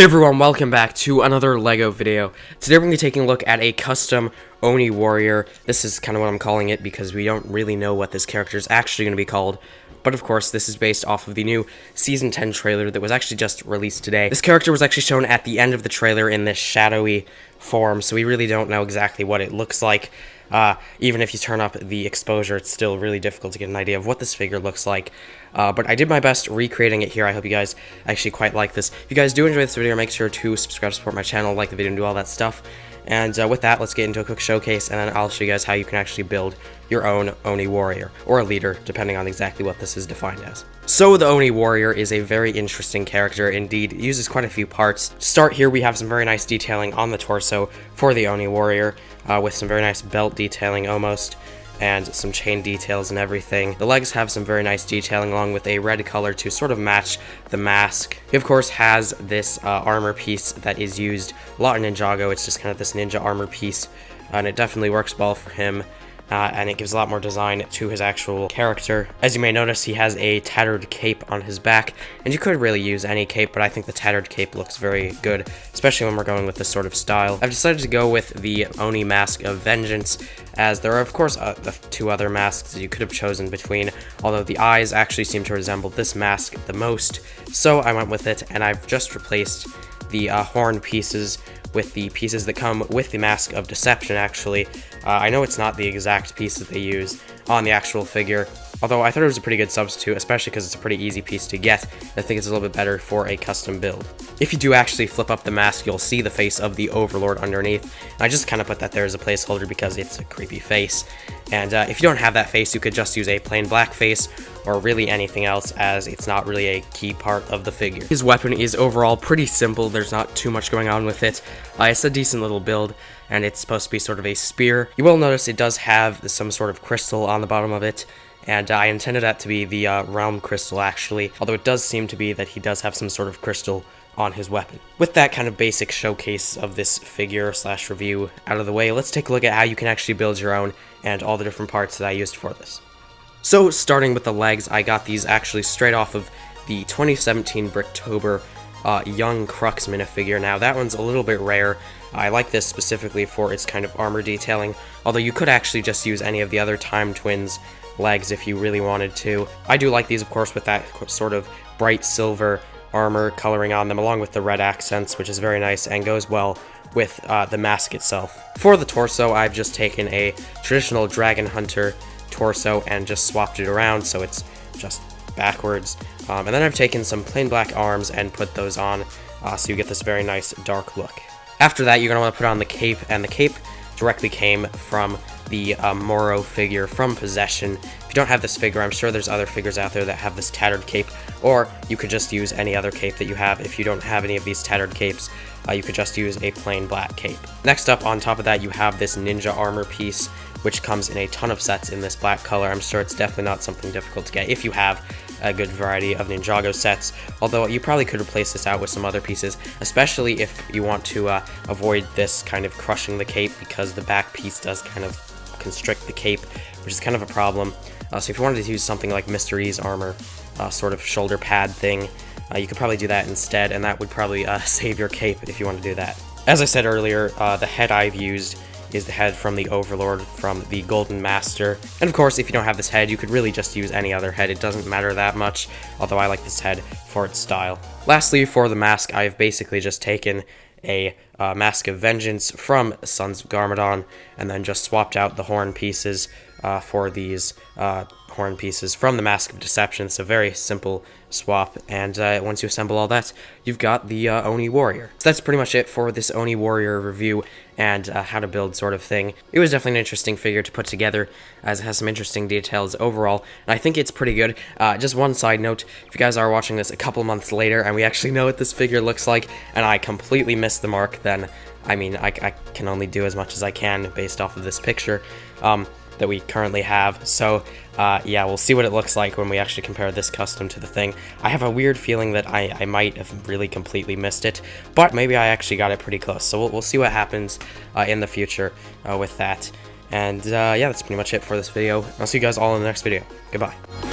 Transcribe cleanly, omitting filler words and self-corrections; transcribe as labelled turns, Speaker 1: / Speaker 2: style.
Speaker 1: Hey everyone, welcome back to another LEGO video. Today we're going to be taking a look at a custom Oni Warrior. This is kind of what I'm calling it because we don't really know what this character is actually going to be called. But of course, this is based off of the new Season 10 trailer that was actually just released today. This character was actually shown at the end of the trailer in this shadowy form, so we really don't know exactly what it looks like. Even if you turn up the exposure, it's still really difficult to get an idea of what this figure looks like. But I did my best recreating it here. I hope you guys actually quite like this. If you guys do enjoy this video, make sure to subscribe, support my channel, like the video, and do all that stuff. And with that, let's get into a quick showcase, and then I'll show you guys how you can actually build your own Oni Warrior, or a leader, depending on exactly what this is defined as. So the Oni Warrior is a very interesting character indeed. It uses quite a few parts. To start here, we have some very nice detailing on the torso for the Oni Warrior, with some very nice belt detailing almost, and some chain details and everything. The legs have some very nice detailing along with a red color to sort of match the mask. He of course has this armor piece that is used a lot in Ninjago. It's just kind of this ninja armor piece, and it definitely works well for him. And it gives a lot more design to his actual character. As you may notice, he has a tattered cape on his back, and you could really use any cape, but I think the tattered cape looks very good, especially when we're going with this sort of style. I've decided to go with the Oni Mask of Vengeance, as there are of course the two other masks that you could have chosen between, although the eyes actually seem to resemble this mask the most, so I went with it, and I've just replaced the horn pieces with the pieces that come with the Mask of Deception, actually. I know it's not the exact piece that they use on the actual figure, although I thought it was a pretty good substitute, especially because it's a pretty easy piece to get. I think it's a little bit better for a custom build. If you do actually flip up the mask, you'll see the face of the Overlord underneath. And I just kind of put that there as a placeholder because it's a creepy face. And if you don't have that face, you could just use a plain black face, or really anything else, as it's not really a key part of the figure. His weapon is overall pretty simple. There's not too much going on with it. It's a decent little build, and it's supposed to be sort of a spear. You will notice it does have some sort of crystal on the bottom of it, and I intended that to be the realm crystal actually, although it does seem to be that he does have some sort of crystal on his weapon. With that kind of basic showcase of this figure slash review out of the way, let's take a look at how you can actually build your own and all the different parts that I used for this. So starting with the legs, I got these actually straight off of the 2017 Bricktober Young Crux minifigure. Now that one's a little bit rare. I like this specifically for its kind of armor detailing, although you could actually just use any of the other Time Twins legs if you really wanted to. I do like these, of course, with that sort of bright silver armor coloring on them, along with the red accents, which is very nice and goes well with the mask itself. For the torso, I've just taken a traditional Dragon Hunter torso and just swapped it around so it's just backwards. And then I've taken some plain black arms and put those on, so you get this very nice dark look. After that, you're going to want to put on the cape, and the cape directly came from the Moro figure from Possession. If you don't have this figure, I'm sure there's other figures out there that have this tattered cape, or you could just use any other cape that you have. If you don't have any of these tattered capes, you could just use a plain black cape. Next up, on top of that, you have this ninja armor piece, which comes in a ton of sets in this black color. I'm sure it's definitely not something difficult to get if you have a good variety of Ninjago sets, although you probably could replace this out with some other pieces, especially if you want to avoid this kind of crushing the cape, because the back piece does kind of constrict the cape, which is kind of a problem. So if you wanted to use something like Mr. E's armor, sort of shoulder pad thing, you could probably do that instead, and that would probably save your cape if you want to do that. As I said earlier, the head I've used is the head from the Overlord from the Golden Master. And of course, if you don't have this head, you could really just use any other head. It doesn't matter that much, although I like this head for its style. Lastly, for the mask, I've basically just taken a Mask of Vengeance from Sons of Garmadon, and then just swapped out the horn pieces for these horn pieces from the Mask of Deception. It's a very simple swap, and once you assemble all that, you've got the Oni Warrior. So that's pretty much it for this Oni Warrior review and how to build sort of thing. It was definitely an interesting figure to put together, as it has some interesting details overall, and I think it's pretty good. Just one side note, if you guys are watching this a couple months later and we actually know what this figure looks like, and I completely missed the mark, then, I mean, I can only do as much as I can based off of this picture that we currently have. So yeah, we'll see what it looks like when we actually compare this custom to the thing. I have a weird feeling that I might have really completely missed it, but maybe I actually got it pretty close. So we'll see what happens in the future with that. And yeah, that's pretty much it for this video. I'll see you guys all in the next video. Goodbye.